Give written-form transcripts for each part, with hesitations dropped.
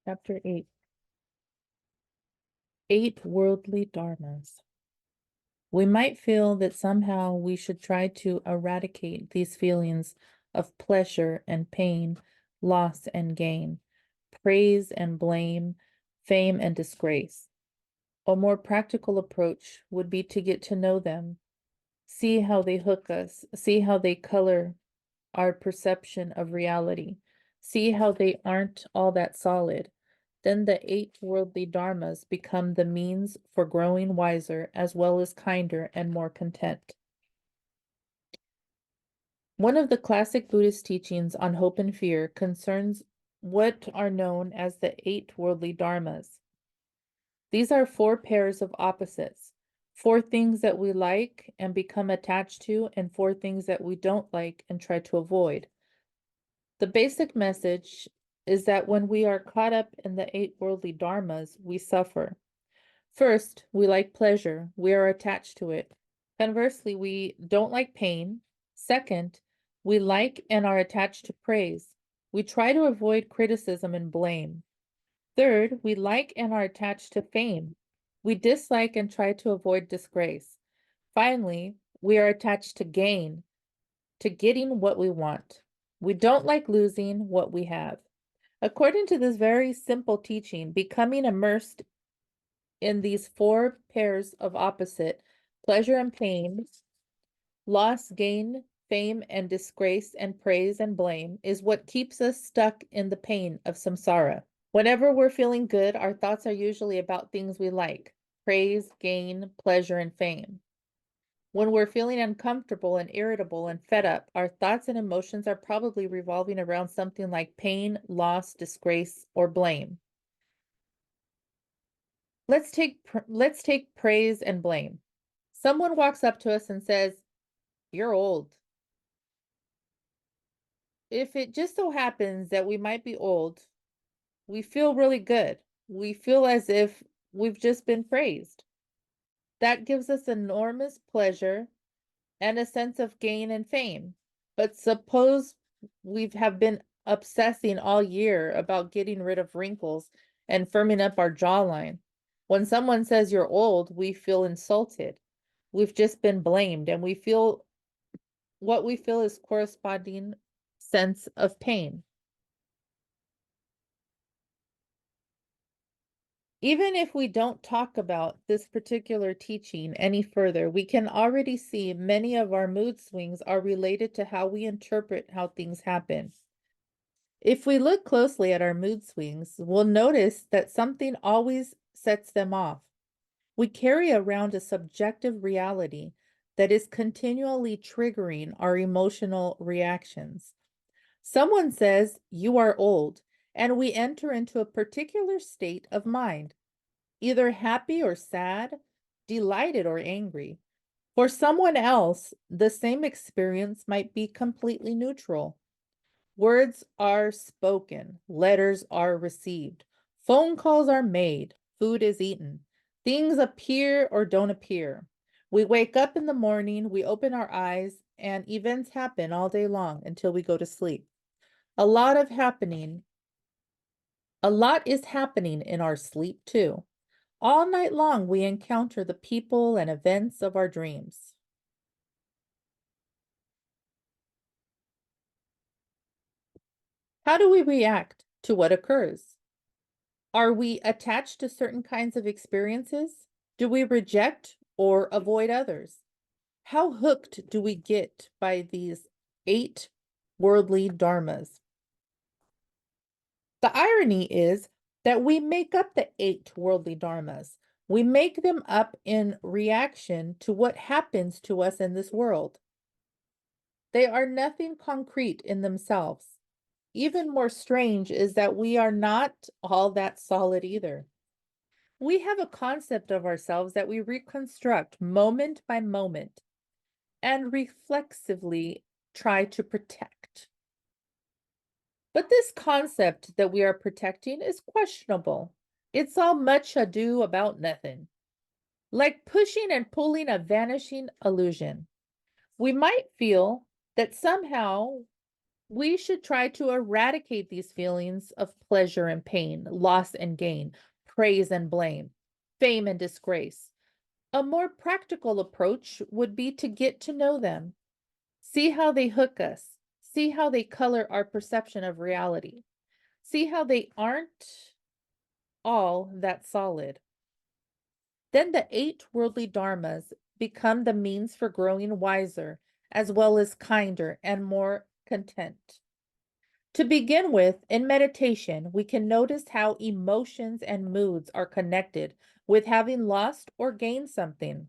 Chapter 8. 8 Worldly Dharmas. We might feel that somehow we should try to eradicate these feelings of pleasure and pain, loss and gain, praise and blame, fame and disgrace. A more practical approach would be to get to know them, see how they hook us, see how they color our perception of reality, see how they aren't all that solid. Then the 8 worldly dharmas become the means for growing wiser as well as kinder and more content. One of the classic Buddhist teachings on hope and fear concerns what are known as the 8 worldly dharmas. These are 4 pairs of opposites, 4 things that we like and become attached to, and 4 things that we don't like and try to avoid. The basic message is that when we are caught up in the 8 worldly dharmas, we suffer. First, we like pleasure. We are attached to it. Conversely, we don't like pain. Second, we like and are attached to praise. We try to avoid criticism and blame. Third, we like and are attached to fame. We dislike and try to avoid disgrace. Finally, we are attached to gain, to getting what we want. We don't like losing what we have. According to this very simple teaching, becoming immersed in these 4 pairs of opposite, pleasure and pain, loss, gain, fame and disgrace, and praise and blame, is what keeps us stuck in the pain of samsara. Whenever we're feeling good, our thoughts are usually about things we like: praise, gain, pleasure, and fame. When we're feeling uncomfortable and irritable and fed up, our thoughts and emotions are probably revolving around something like pain, loss, disgrace, or blame. Let's take praise and blame. Someone walks up to us and says, "You're old." If it just so happens that we might be old, we feel really good. We feel as if we've just been praised. That gives us enormous pleasure and a sense of gain and fame. But suppose we have been obsessing all year about getting rid of wrinkles and firming up our jawline. When someone says you're old, we feel insulted. We've just been blamed, and what we feel is corresponding sense of pain. Even if we don't talk about this particular teaching any further, we can already see many of our mood swings are related to how we interpret how things happen. If we look closely at our mood swings, we'll notice that something always sets them off. We carry around a subjective reality that is continually triggering our emotional reactions. Someone says, "You are old," and we enter into a particular state of mind, either happy or sad, delighted or angry. For someone else, the same experience might be completely neutral. Words are spoken, letters are received, phone calls are made, food is eaten, things appear or don't appear. We wake up in the morning, we open our eyes, and events happen all day long until we go to sleep. A lot is happening in our sleep too. All night long, we encounter the people and events of our dreams. How do we react to what occurs? Are we attached to certain kinds of experiences? Do we reject or avoid others? How hooked do we get by these 8 worldly dharmas? The irony is that we make up the 8 worldly dharmas. We make them up in reaction to what happens to us in this world. They are nothing concrete in themselves. Even more strange is that we are not all that solid either. We have a concept of ourselves that we reconstruct moment by moment and reflexively try to protect. But this concept that we are protecting is questionable. It's all much ado about nothing, like pushing and pulling a vanishing illusion. We might feel that somehow We should try to eradicate these feelings of pleasure and pain, loss and gain, praise and blame, fame and disgrace. A more practical approach would be to get to know them, see how they hook us, see how they color our perception of reality, see how they aren't all that solid. Then the 8 worldly dharmas become the means for growing wiser, as well as kinder and more content. To begin with, in meditation, we can notice how emotions and moods are connected with having lost or gained something,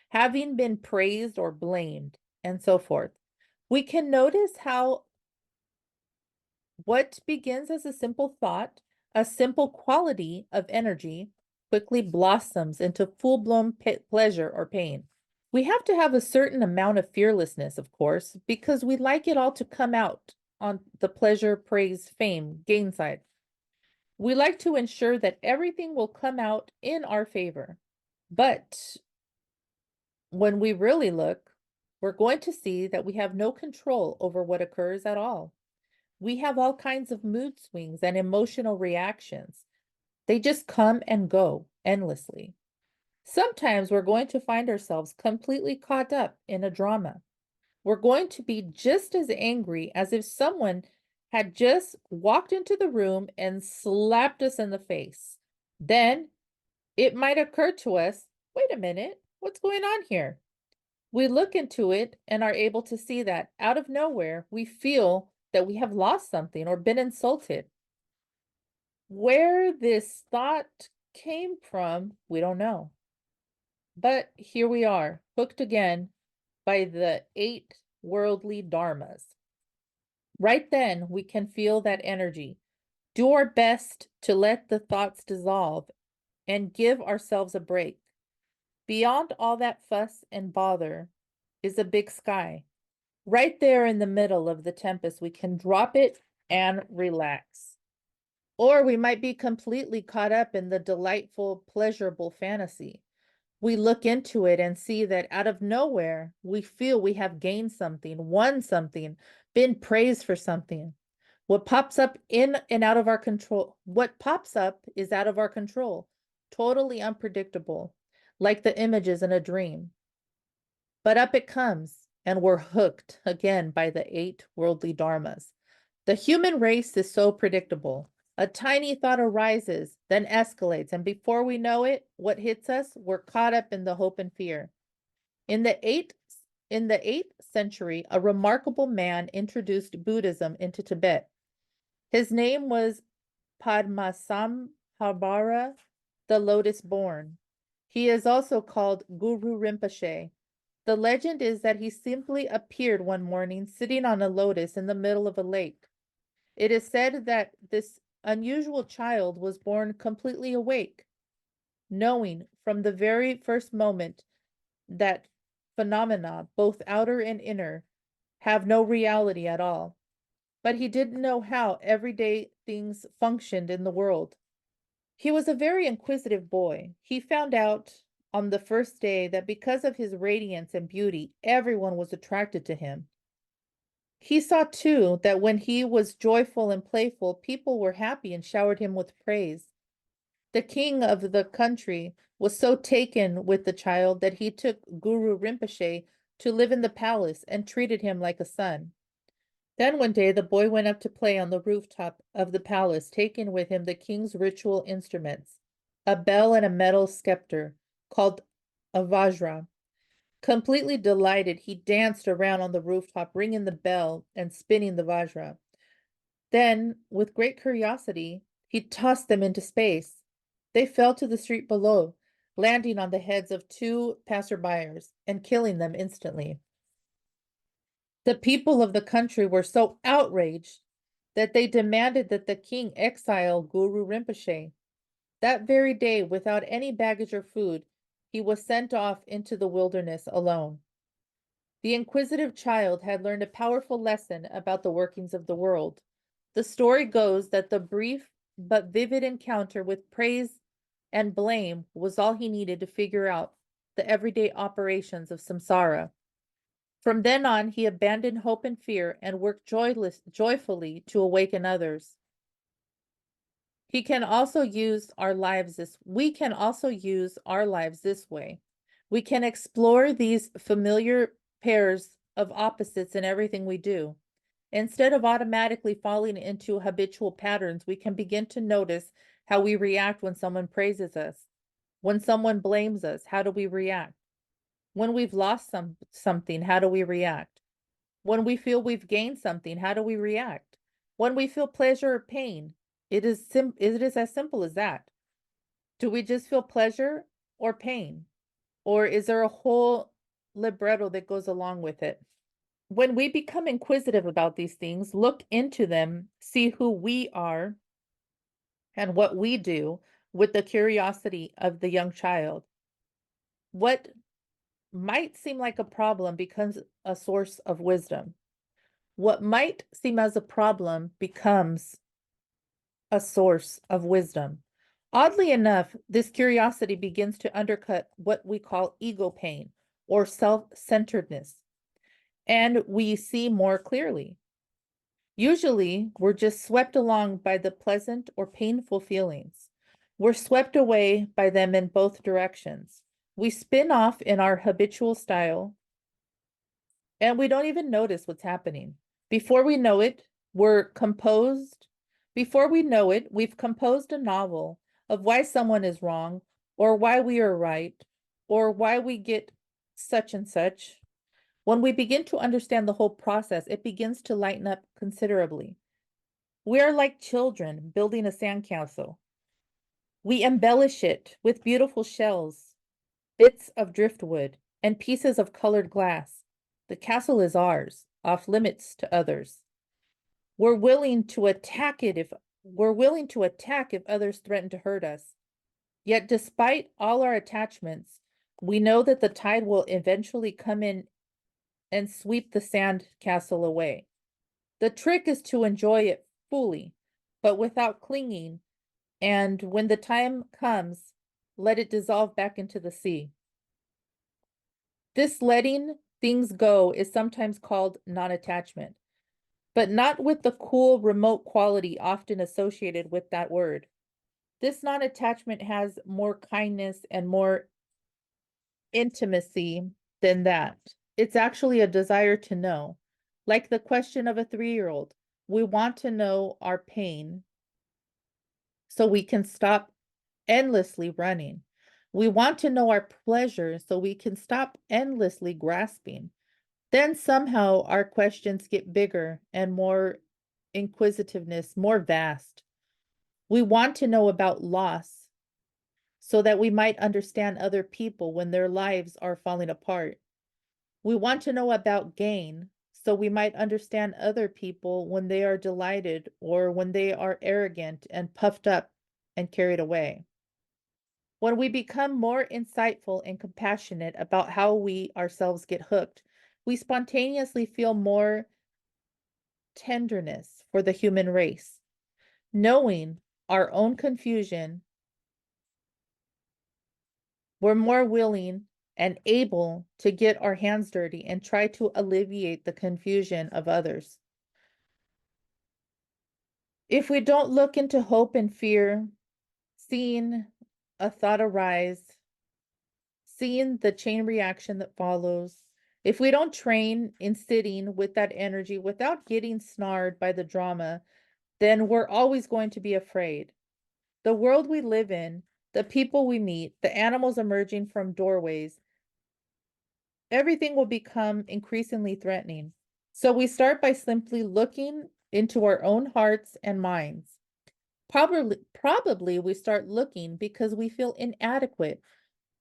having been praised or blamed, and so forth. We can notice how what begins as a simple thought, a simple quality of energy, quickly blossoms into full-blown pleasure or pain. We have to have a certain amount of fearlessness, of course, because we like it all to come out on the pleasure, praise, fame, gain side. We like to ensure that everything will come out in our favor. But when we really look, we're going to see that we have no control over what occurs at all. We have all kinds of mood swings and emotional reactions. They just come and go endlessly. Sometimes we're going to find ourselves completely caught up in a drama. We're going to be just as angry as if someone had just walked into the room and slapped us in the face. Then it might occur to us, wait a minute, what's going on here? We look into it and are able to see that out of nowhere, we feel that we have lost something or been insulted. Where this thought came from, we don't know. But here we are, hooked again by the 8 worldly dharmas. Right then, we can feel that energy. Do our best to let the thoughts dissolve and give ourselves a break. Beyond all that fuss and bother is a big sky. Right there in the middle of the tempest, we can drop it and relax. Or we might be completely caught up in the delightful, pleasurable fantasy. We look into it and see that out of nowhere, we feel we have gained something, won something, been praised for something. What pops up in and out of our control, what pops up is out of our control, totally unpredictable, like the images in a dream. But up it comes, and we're hooked again by the 8 worldly dharmas. The human race is so predictable. A tiny thought arises, then escalates, and before we know it, what hits us? We're caught up in the hope and fear. In the 8th century, a remarkable man introduced Buddhism into Tibet. His name was Padmasambhava, the lotus born. He is also called Guru Rinpoche. The legend is that he simply appeared one morning sitting on a lotus in the middle of a lake. It is said that this unusual child was born completely awake, knowing from the very first moment that phenomena, both outer and inner, have no reality at all. But he didn't know how everyday things functioned in the world. He was a very inquisitive boy. He found out on the first day that because of his radiance and beauty, everyone was attracted to him. He saw too that when he was joyful and playful, people were happy and showered him with praise. The king of the country was so taken with the child that he took Guru Rinpoche to live in the palace and treated him like a son. Then one day the boy went up to play on the rooftop of the palace, taking with him the king's ritual instruments, a bell and a metal scepter called a vajra. Completely delighted, he danced around on the rooftop, ringing the bell and spinning the vajra. Then, with great curiosity, he tossed them into space. They fell to the street below, landing on the heads of 2 passerbyers and killing them instantly. The people of the country were so outraged that they demanded that the king exile Guru Rinpoche. That very day, without any baggage or food, he was sent off into the wilderness alone. The inquisitive child had learned a powerful lesson about the workings of the world. The story goes that the brief but vivid encounter with praise and blame was all he needed to figure out the everyday operations of samsara. From then on, he abandoned hope and fear and worked joyfully to awaken others. We can also use our lives this way. We can explore these familiar pairs of opposites in everything we do. Instead of automatically falling into habitual patterns, we can begin to notice how we react when someone praises us. When someone blames us, how do we react? When we've lost something, how do we react? When we feel we've gained something, how do we react? When we feel pleasure or pain, it is as simple as that. Do we just feel pleasure or pain? Or is there a whole libretto that goes along with it? When we become inquisitive about these things, look into them, see who we are and what we do with the curiosity of the young child. What might seem like a problem becomes a source of wisdom. What might seem as a problem becomes a source of wisdom. Oddly enough, this curiosity begins to undercut what we call ego pain or self-centeredness, and we see more clearly. Usually, we're just swept along by the pleasant or painful feelings. We're swept away by them in both directions. We spin off in our habitual style, and we don't even notice what's happening. Before we know it, we've composed a novel of why someone is wrong, or why we are right, or why we get such and such. When we begin to understand the whole process, it begins to lighten up considerably. We are like children building a sandcastle. We embellish it with beautiful shells, bits of driftwood, and pieces of colored glass. The castle is ours, off limits to others. We're willing to attack if others threaten to hurt us. Yet despite all our attachments, we know that the tide will eventually come in and sweep the sand castle away. The trick is to enjoy it fully, but without clinging, and when the time comes, let it dissolve back into the sea. This letting things go is sometimes called non-attachment, but not with the cool, remote quality often associated with that word. This non-attachment has more kindness and more intimacy than that. It's actually a desire to know. Like the question of a 3-year-old, we want to know our pain so we can stop endlessly running. We want to know our pleasure so we can stop endlessly grasping. Then somehow our questions get bigger and more inquisitiveness, more vast. We want to know about loss so that we might understand other people when their lives are falling apart. We want to know about gain so we might understand other people when they are delighted or when they are arrogant and puffed up and carried away. When we become more insightful and compassionate about how we ourselves get hooked, we spontaneously feel more tenderness for the human race. Knowing our own confusion, we're more willing and able to get our hands dirty and try to alleviate the confusion of others. If we don't look into hope and fear, seeing a thought arise, seeing the chain reaction that follows, if we don't train in sitting with that energy without getting snared by the drama, then we're always going to be afraid. The world we live in, the people we meet, the animals emerging from doorways, everything will become increasingly threatening. So we start by simply looking into our own hearts and minds. Probably we start looking because we feel inadequate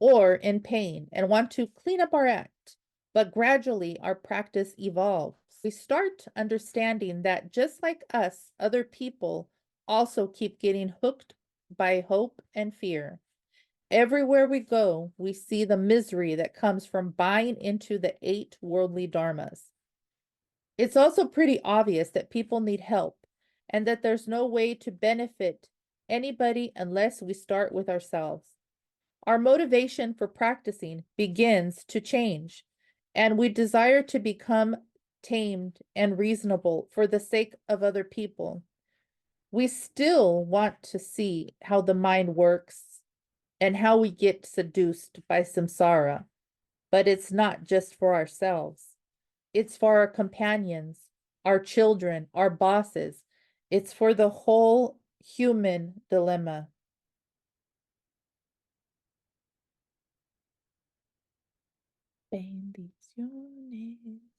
or in pain and want to clean up our act. But gradually our practice evolves. We start understanding that just like us, other people also keep getting hooked by hope and fear. Everywhere we go, we see the misery that comes from buying into the 8 worldly dharmas. It's also pretty obvious that people need help and that there's no way to benefit anybody unless we start with ourselves. Our motivation for practicing begins to change. and we desire to become tamed and reasonable for the sake of other people. We still want to see how the mind works and how we get seduced by samsara, but it's not just for ourselves. It's for our companions, our children, our bosses. It's for the whole human dilemma. Bendiciones.